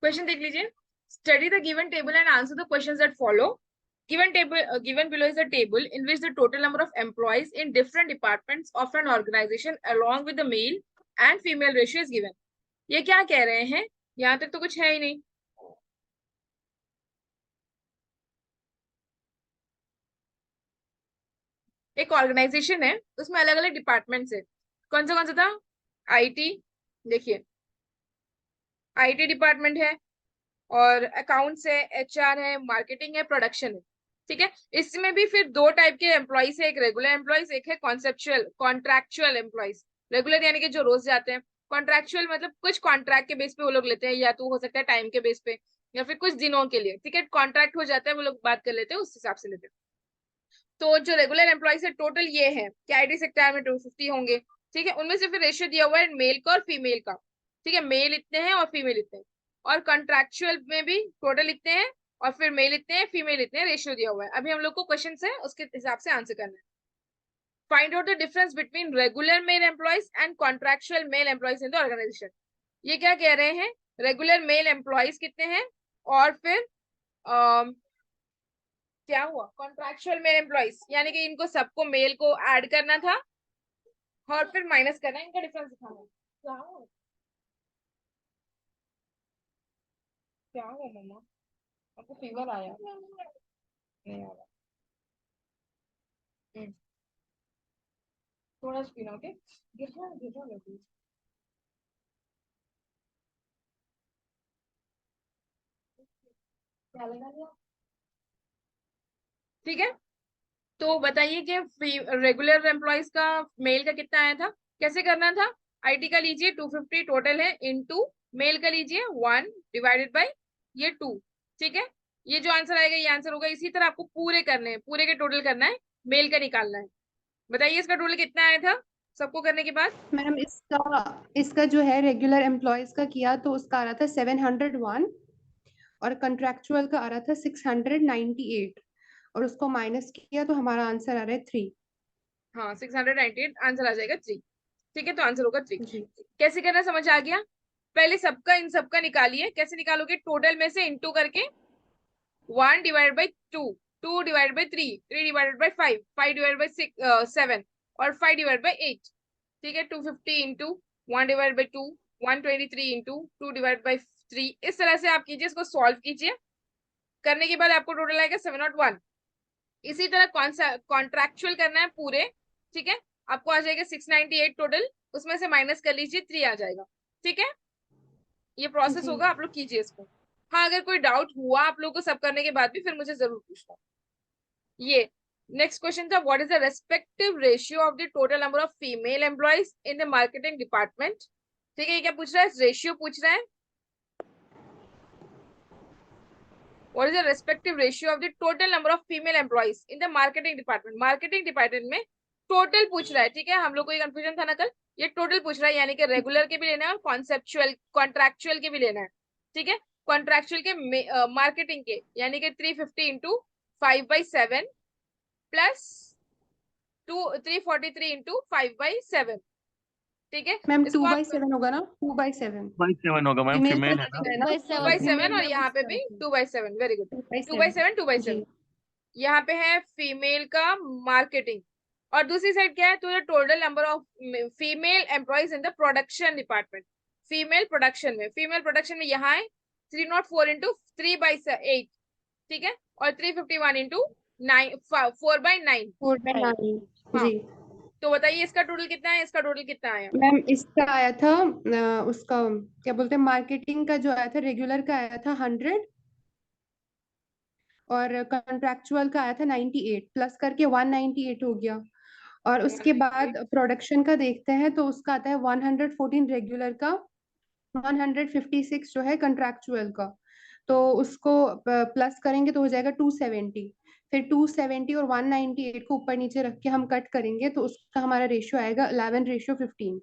Question देख लीजिए। Study the given table and answer the questions that follow. Given table, given below is a table in which the total number of employees in different departments of an organization along with the male and female ratio is given. ये क्या कह रहे हैं? यहाँ तक तो कुछ है ही नहीं। एक ऑर्गेनाइजेशन है, उसमें अलग अलग डिपार्टमेंट्स है। कौन सा था? आईटी। देखिए, आईटी डिपार्टमेंट है, और अकाउंट्स है, एचआर है, मार्केटिंग है, प्रोडक्शन है। ठीक है, इसमें भी फिर दो टाइप के एम्प्लॉइज है, एक रेगुलर एम्प्लॉइज, एक है कॉन्सेप्चुअल कॉन्ट्रैक्चुअल एम्प्लॉइज। रेगुलर यानी कि जो रोज जाते हैं। कॉन्ट्रैक्चुअल मतलब कुछ कॉन्ट्रैक्ट के बेस पे वो लोग लेते हैं, या तो हो सकता है टाइम के बेस पे, या फिर कुछ दिनों के लिए। ठीक है, कॉन्ट्रैक्ट हो जाता है, वो लोग बात कर लेते हैं, उस हिसाब से लेते हैं। तो जो रेगुलर एम्प्लॉइज है टोटल ये है कि आईटी सेक्टर में 250 होंगे। ठीक है, उनमें से फिर रेशियो दिया हुआ है मेल का और फीमेल का। ठीक है, मेल इतने हैं और फीमेल इतने हैं। और कॉन्ट्रैक्चुअल में भी टोटल इतने हैं, और फिर मेल इतने हैं, फीमेल इतने हैं, रेशियो दिया हुआ है। अभी हम लोग को क्वेश्चन है उसके हिसाब से आंसर करना है। Find out the difference between regular male employees and contractual male employees in the organisation. ये क्या कह रहे हैं? रेगुलर मेल एम्प्लॉइज कितने हैं, और फिर क्या हुआ, कॉन्ट्रैक्चुअल मेल एम्प्लॉइज, यानी कि इनको सबको मेल को ऐड करना था और फिर माइनस करना है, इनका डिफरेंस दिखाना है। क्या हुआ, क्या हुआ मम्मा? आपको फीवर आया? नहीं आ रहा। हम्म, थोड़ा सा पीना, ओके। गिर रहा लगी। क्या लगा लिया? ठीक है, तो बताइए कि रेगुलर एम्प्लॉयज का मेल का कितना आया था, कैसे करना था? आईटी का लीजिए 250 टोटल है, इनटू मेल का लीजिए 1 डिवाइडेड बाय ये 2। ठीक है, ये जो आंसर आएगा ये आंसर होगा। इसी तरह आपको पूरे करने हैं, पूरे के टोटल करना है, मेल का निकालना है। बताइए इसका टोटल कितना आया था सबको करने के बाद? मैडम इसका इसका जो है रेगुलर एम्प्लॉयज का किया तो उसका आ रहा था 701, और कंट्रैक्चुअल का आ रहा था 698, और उसको माइनस किया तो हमारा आंसर आ रहा है 3। हाँ, 698 आंसर आ जाएगा 3। ठीक है, तो आंसर होगा 3। जी। कैसे करना समझ आ गया? पहले सबका इन सबका निकालिए। कैसे निकालोगे? टोटल में से इंटू करके 1 divide by 2, 2 divide by 3, 3 divided by 5, 5 divide by 7, और 5 डिवाइड बाई 8। ठीक है, 250 into 1 divide by 2, 123 into 2 divide by 3। इस तरह से आप कीजिए, इसको सॉल्व कीजिए। करने के बाद आपको टोटल आएगा 701। इसी तरह कौन सा कॉन्ट्रैक्चुअल करना है पूरे। ठीक है, आपको आ जाएगा 698 टोटल, उसमें से माइनस कर लीजिए 3 आ जाएगा। ठीक है, ये प्रोसेस जी होगा, आप लोग कीजिए इसको। हाँ, अगर कोई डाउट हुआ आप लोग को सब करने के बाद भी, फिर मुझे जरूर पूछना। ये नेक्स्ट क्वेश्चन था, what is the respective ratio of the total number of female employees in the marketing department. ठीक है, ये क्या पूछ रहा है? रेशियो पूछ रहा है। What is the respective ratio of the total number of female employees in the marketing department. Marketing department में टोटल पूछ रहा है। ठीक है, हम लोग को ये कंफ्यूजन था ना कल, ये टोटल पूछ रहा है, यानी कि रेगुलर के भी लेना है और कॉन्सेप्चुअल कॉन्ट्रैक्चुअल के भी लेना है। ठीक है, कॉन्ट्रैक्चुअल के मार्केटिंग के यानी कि 350 इंटू 5/7 प्लस 343 इंटू 5/7। ठीक है, मैम, इसको टू आप बाई सेवन होगा ना, 2/7। 2/7 होगा मैम, फीमेल का फीमेल है टू ना। है टू ना, बाई टू सेवन बाई है। सेवन फीमेल और में यहाँ पे भी 2/7। Very good. 2/7। 2/7 जी। यहाँ पे है फीमेल का मार्केटिंग, और दूसरी साइड क्या है? तो the total number of female employees in the production department. Female production में यहाँ है 304 इंटू 3/8। ठीक है, और 351 इंटू 4/9। 4/9। हाँ, जी। तो बताइए इसका टोटल कितना है, इसका टोटल कितना आया? मैम इसका आया था उसका क्या बोलते हैं, मार्केटिंग का जो आया था रेगुलर का आया था 100, और कॉन्ट्रैक्चुअल का आया था 98, प्लस करके 198 हो गया। और उसके बाद 198। प्रोडक्शन का देखते हैं तो उसका आता है 114 रेगुलर का, 156 जो है कंट्रैक्चुअल का। तो उसको प्लस करेंगे तो हो जाएगा 270। फिर 270 और 198 को ऊपर नीचे रख के हम कट करेंगे तो उसका हमारा रेशियो आएगा 11/15।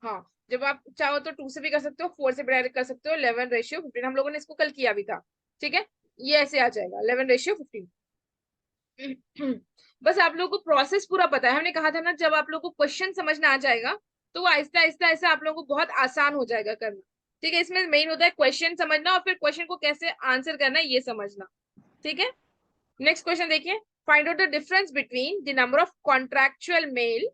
हाँ, जब आप चाहो तो 2 से भी कर सकते हो, 4 से भी डायरेक्ट कर सकते हो। 11/15, हम लोगों ने इसको कल किया भी था। ठीक है, ये ऐसे आ जाएगा 11/15। बस आप लोगों को प्रोसेस पूरा पता है। हमने कहा था ना, जब आप लोगों को क्वेश्चन समझ में आ जाएगा तो वो आहिस्ता आहिस्ता ऐसे आप लोगों को बहुत आसान हो जाएगा करना। ठीक है, इसमें मेन होता है क्वेश्चन समझना और फिर क्वेश्चन को कैसे आंसर करना है ये समझना। ठीक है, नेक्स्ट क्वेश्चन देखिए, find out the difference between the number of contractual male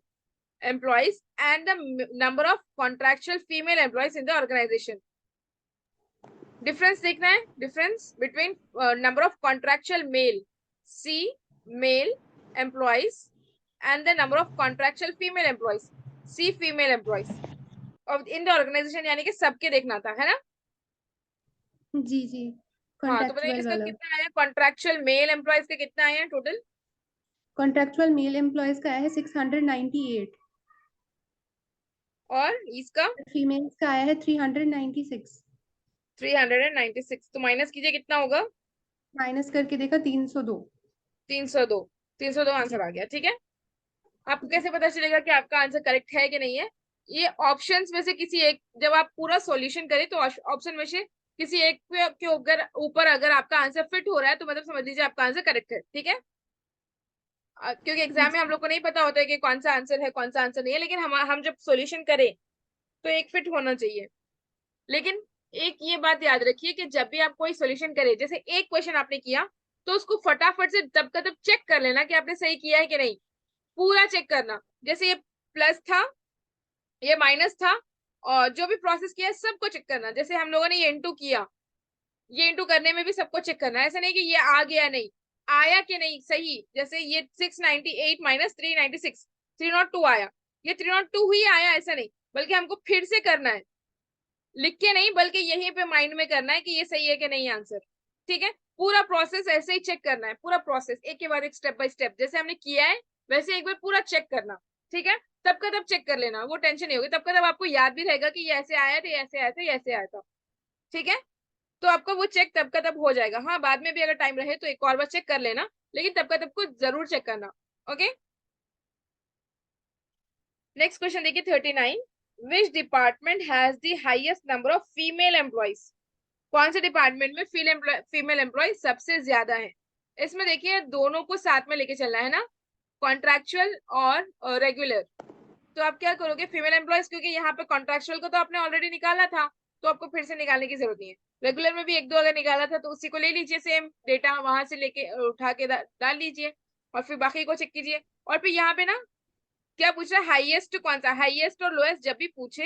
employees and the number of contractual female employees in the organization. Difference देखना है, difference between number of contractual male C male employees and the number of contractual female employees C female employees of in the organisation, यानी कि सबके देखना था, है ना। जी जी, हाँ, तो बताइए कॉन्ट्रेक्चुअल इसका वाला। कितना आया, कॉन्ट्रैक्चुअल मेल एम्प्लॉइज के कितना आया टोटल। कॉन्ट्रेक्चुअल मेल एम्प्लॉयज का आया है 698। और इसका फीमेल्स का आया है 396। 396, तो माइनस कीजिए कितना होगा। माइनस करके देखा 302। 302, 302 आंसर जी आ गया। ठीक है, आपको जी। कैसे पता चलेगा कि आपका आंसर करेक्ट है कि नहीं है। ये ऑप्शंस में से किसी एक, जब आप पूरा सॉल्यूशन करें तो ऑप्शन में से किसी एक के ऊपर अगर आपका आंसर फिट हो रहा है तो मतलब समझ लीजिए आपका आंसर करेक्ट है। ठीक है, क्योंकि एग्जाम में हम जी लोग को नहीं पता होता है कि कौन सा आंसर है कौन सा आंसर नहीं है, लेकिन हम जब सॉल्यूशन करें तो एक फिट होना चाहिए। लेकिन एक ये बात याद रखिए कि जब भी आप कोई सॉल्यूशन करें, जैसे एक क्वेश्चन आपने किया तो उसको फटाफट से तब का तब चेक कर लेना कि आपने सही किया है कि नहीं, पूरा चेक करना। जैसे ये प्लस था, ये माइनस था, और जो भी प्रोसेस किया सबको चेक करना। जैसे हम लोगों ने ये इंटू किया, ये इंटू करने में भी सबको चेक करना है, ऐसा नहीं कि ये आ गया नहीं, आया कि नहीं सही। जैसे ये 698 माइनस 396, 302 आया, ये 302 ही आया ऐसा नहीं, बल्कि हमको फिर से करना है, लिख के नहीं, बल्कि यहीं पे माइंड में करना है कि ये सही है कि नहीं आंसर। ठीक है, पूरा प्रोसेस ऐसे ही चेक करना है, पूरा प्रोसेस एक के बाद एक, स्टेप बाय स्टेप, जैसे हमने किया है वैसे एक बार पूरा चेक करना। ठीक है, तब का तब चेक कर लेना, वो टेंशन नहीं होगी, तब का तब आपको याद भी रहेगा कि ये ऐसे आया था, ये ऐसे आया था, ये ऐसे आया था। ठीक है, तो आपका वो चेक तब का तब हो जाएगा। हाँ, बाद में भी अगर टाइम रहे तो एक और बार चेक कर लेना, लेकिन तब का तब को जरूर चेक करना। ओके, नेक्स्ट क्वेश्चन देखिए 39, which department has the highest number of female employees. कौन से डिपार्टमेंट में फीमेल एम्प्लॉय सबसे ज्यादा है। इसमें देखिए दोनों को साथ में लेके चलना है ना, कॉन्ट्रैक्चुअल और रेगुलर। तो आप क्या करोगे, फीमेल एम्प्लॉयज, क्योंकि यहाँ पे कॉन्ट्रैक्चुअल को तो आपने ऑलरेडी निकाला था तो आपको फिर से निकालने की जरूरत नहीं है। रेगुलर में भी एक दो अगर निकाला था तो उसी को ले लीजिए, सेम डेटा वहां से लेके उठा के डाल लीजिए और फिर बाकी को चेक कीजिए। और फिर यहाँ पे ना क्या पूछ रहा है, हाईएस्ट कौन सा, हाईएस्ट और लोएस्ट जब भी पूछे,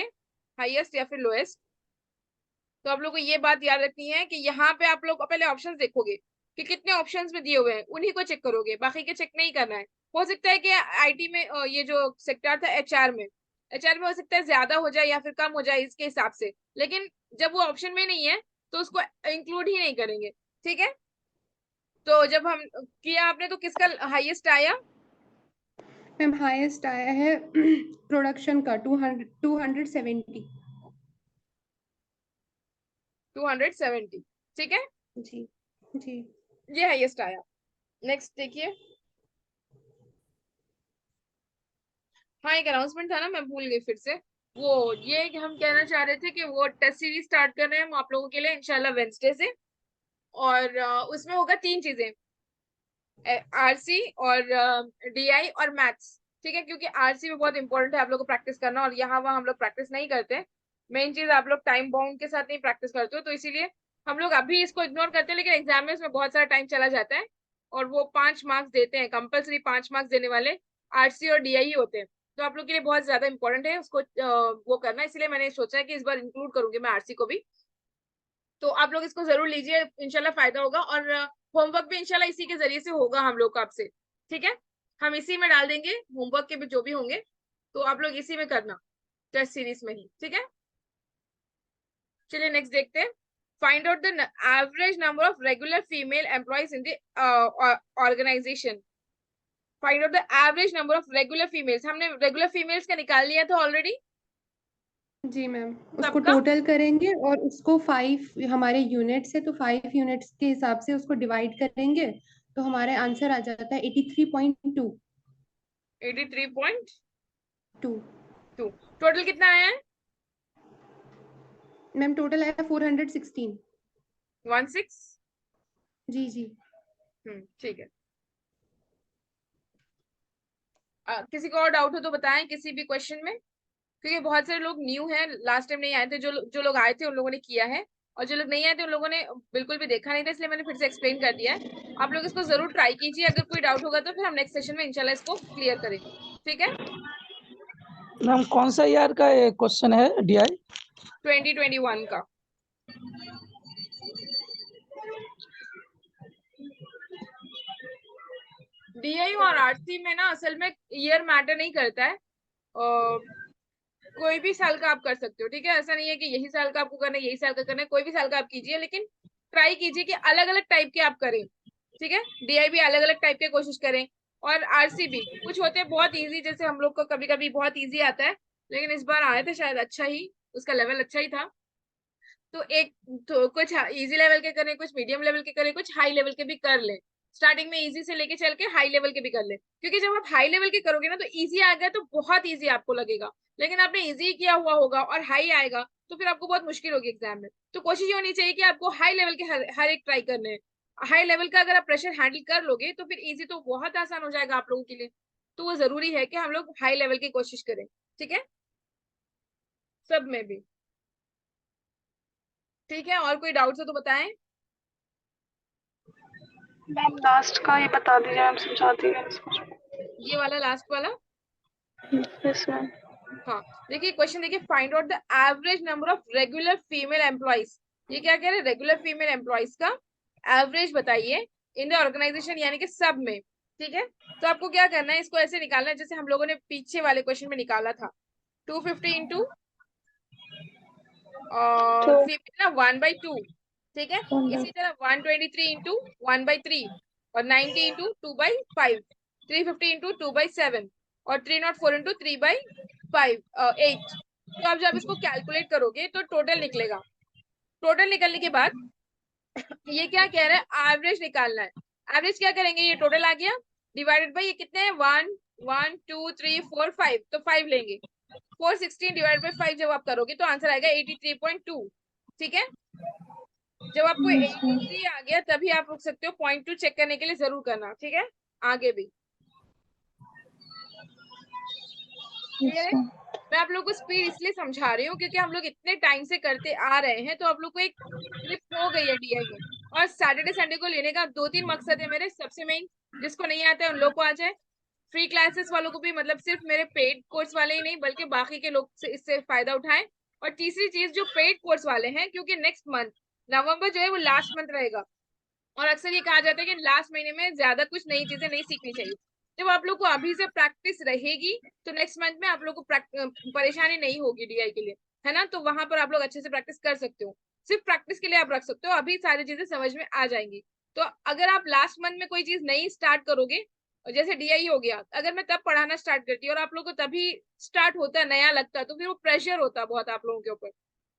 हाईएस्ट या फिर लोएस्ट, तो आप लोग को ये बात याद रखनी है कि यहाँ पे आप लोग पहले ऑप्शंस देखोगे कि कितने ऑप्शंस में दिए हुए हैं, उन्हीं को चेक करोगे, बाकी के चेक नहीं करना है। हो सकता है कि आईटी में ये जो सेक्टर था एचआर में हो सकता है ज्यादा हो जाए या फिर कम हो जाए इसके हिसाब से, लेकिन जब वो ऑप्शन में नहीं है तो उसको इंक्लूड ही नहीं करेंगे। ठीक है, तो जब हम किया आपने तो किसका हाईएस्ट आया। मैम, हाईएस्ट आया है प्रोडक्शन का 270। 270, ठीक है, जी जी। ये हाईएस्ट आया। नेक्स्ट देखिए, हाँ एक अनाउंसमेंट था ना, मैं भूल गई फिर से। वो ये कि हम कहना चाह रहे थे कि वो टेस्ट सीरीज स्टार्ट कर रहे हैं हम आप लोगों के लिए इंशाल्लाह वेंसडे से। और उसमें होगा तीन चीजें, आरसी और डीआई और मैथ्स। ठीक है, क्योंकि आरसी में बहुत इंपॉर्टेंट है आप लोग को प्रैक्टिस करना, और यहाँ वहाँ हम लोग प्रैक्टिस नहीं करते। मेन चीज आप लोग टाइम बाउंड के साथ नहीं प्रैक्टिस करते हो, तो इसीलिए हम लोग अभी इसको इग्नोर करते हैं, लेकिन एग्जाम में इसमें बहुत सारा टाइम चला जाता है। और वो 5 मार्क्स देते हैं, कंपलसरी 5 मार्क्स देने वाले आरसी और डीआई होते हैं। तो आप लोग के लिए बहुत ज्यादा इंपॉर्टेंट है उसको वो करना, इसलिए मैंने सोचा है कि इस बार इंक्लूड करूंगी मैं आरसी को भी। तो आप लोग इसको जरूर लीजिए, इंशाल्लाह फायदा होगा। और होमवर्क भी इंशाल्लाह इसी के जरिए से होगा हम लोग का आपसे। ठीक है, हम इसी में डाल देंगे होमवर्क के भी जो भी होंगे, तो आप लोग इसी में करना, टेस्ट सीरीज में ही। ठीक है, चलिए नेक्स्ट देखते हैं, find out the average number of regular female employees in the organisation. Find out the average number of regular females, हमने रेगुलर फीमेल्स का निकाल लिया था ऑलरेडी जी मैम, उसको सबका। टोटल करेंगे और उसको 5 हमारे यूनिट्स है तो 5 यूनिट्स के हिसाब से उसको डिवाइड करेंगे, तो हमारा आंसर आ जाता है 83.2। 83.2। 2। टोटल कितना आया है, मैम टोटल आया 416। 16। जी जी। ठीक है, किसी को और डाउट हो तो बताएं किसी भी क्वेश्चन में। क्योंकि बहुत सारे लोग न्यू हैं, लास्ट टाइम नहीं आए थे, जो लोग आए थे उन लोगों ने किया है, और जो लोग नहीं आए थे उन लोगों ने बिल्कुल भी देखा नहीं था, इसलिए मैंने फिर से एक्सप्लेन कर दिया है। आप लोग इसको जरूर ट्राई कीजिए, अगर कोई डाउट होगा तो फिर हम नेक्स्ट सेशन में इंशाल्लाह इसको क्लियर करेंगे। ठीक है। मैम कौन सा ईयर का ये क्वेश्चन है डीआई? 2021 का। डीआई और आरसी में ना असल में ईयर मैटर नहीं करता है, कोई भी साल का आप कर सकते हो। ठीक है, ऐसा नहीं है कि यही साल का आपको करना है, यही साल का करना है, कोई भी साल का आप कीजिए, लेकिन ट्राई कीजिए कि अलग अलग टाइप के आप करें। ठीक है, डीआई भी अलग अलग टाइप के कोशिश करें, और आरसी भी कुछ होते हैं बहुत इजी, जैसे हम लोग को कभी कभी बहुत इजी आता है, लेकिन इस बार आया था शायद अच्छा ही, उसका लेवल अच्छा ही था। तो कुछ इजी लेवल के करें, कुछ मीडियम लेवल के करें, कुछ हाई लेवल के भी कर लें। स्टार्टिंग में इजी से लेके चल के हाई लेवल के भी कर ले, क्योंकि जब आप हाई लेवल के करोगे ना तो इजी आ गया तो बहुत इजी आपको लगेगा, लेकिन आपने इजी किया हुआ होगा और हाई आएगा तो फिर आपको बहुत मुश्किल होगी एग्जाम में। तो कोशिश ये होनी चाहिए कि आपको हाई लेवल के हर एक ट्राई करने हैं। हाई लेवल का अगर आप प्रेशर हैंडल कर लोगे तो फिर इजी तो बहुत आसान हो जाएगा आप लोगों के लिए। तो वो जरूरी है कि हम लोग हाई लेवल की कोशिश करें। ठीक है, सब में भी। ठीक है, और कोई डाउट्स हो तो बताएं। मैम लास्ट का ये बता दीजिए, मैम समझा दीजिए। ये वाला लास्ट वाला। Yes ma'am. हाँ, देखिए क्वेश्चन देखिए, find out the average number of regular female employees. ये क्या कह रहे हैं, रेगुलर फीमेल एम्प्लॉइज का एवरेज बताइए इन द ऑर्गेनाइजेशन, यानी कि सब में। ठीक है, तो आपको क्या करना है, इसको ऐसे निकालना है जैसे हम लोगों ने पीछे वाले क्वेश्चन में निकाला था। 250 इंटू तो फीमेल ना 1/2। ठीक है, इसी तरह 123 इंटू 1/3, और 90 इंटू 2/5, 350 इंटू 2/7, और 304 इंटू 3/5 8। तो आप जब इसको कैलकुलेट करोगे तो टोटल निकलेगा। टोटल निकलने के बाद ये क्या कह रहा है, एवरेज निकालना है। एवरेज क्या करेंगे, ये टोटल आ गया डिवाइडेड बाई ये कितने हैं, 1 1 2 3 4 5, तो 5 लेंगे। 416 डिवाइड बाई 5 जब आप करोगे तो आंसर आएगा 83.2। ठीक है, जब आपको 83 आ गया तभी आप रुक सकते हो, 0.2 चेक करने के लिए जरूर करना। ठीक है, आगे भी क्लियर है। मैं आप लोग को स्पीड इसलिए समझा रही हूँ क्योंकि हम लोग इतने टाइम से करते आ रहे हैं, तो आप लोग को एक ग्रिप हो गई है डीआई में। और सैटरडे संडे को लेने का 2-3 मकसद है मेरे। सबसे मेन, जिसको नहीं आता है उन लोग को आ जाए, फ्री क्लासेस वालों को भी, मतलब सिर्फ मेरे पेड कोर्स वाले ही नहीं बल्कि बाकी के लोग से इससे फायदा उठाएं। और तीसरी चीज, जो पेड कोर्स वाले हैं, क्योंकि नेक्स्ट मंथ नवंबर जो है वो लास्ट मंथ रहेगा, और अक्सर ये कहा जाता है कि लास्ट महीने में ज्यादा कुछ नई चीजें नहीं सीखनी चाहिए। जब आप लोग को अभी से प्रैक्टिस रहेगी तो नेक्स्ट मंथ में आप लोग को परेशानी नहीं होगी डीआई के लिए, है ना। तो वहां पर आप लोग अच्छे से प्रैक्टिस कर सकते हो, सिर्फ प्रैक्टिस के लिए आप रख सकते हो, अभी सारी चीजें समझ में आ जाएंगी। तो अगर आप लास्ट मंथ में कोई चीज नई स्टार्ट करोगे, जैसे डीआई हो गया, अगर मैं तब पढ़ाना स्टार्ट करती हूँ और आप लोग को तभी स्टार्ट होता है, नया लगता है, तो फिर वो प्रेशर होता है बहुत आप लोगों के ऊपर।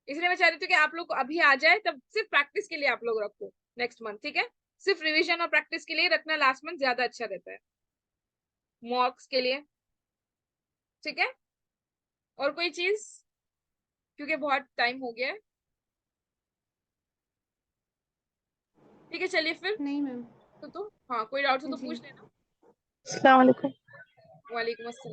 इसलिए मैं चाह रही थी कि आप लोग को अभी आ जाए, तब सिर्फ प्रैक्टिस के लिए आप लोग रखो नेक्स्ट मंथ। ठीक है, सिर्फ रिवीजन और प्रैक्टिस के लिए रखना लास्ट मंथ ज्यादा अच्छा रहता है, मॉक्स के लिए। ठीक है, और कोई चीज, क्योंकि बहुत टाइम हो गया है। ठीक है, चलिए फिर। नहीं मैम। तो हाँ, कोई डाउट हो तो जी। पूछ लेना। अस्सलाम वालेकुम। वालेकुम अस्सलाम।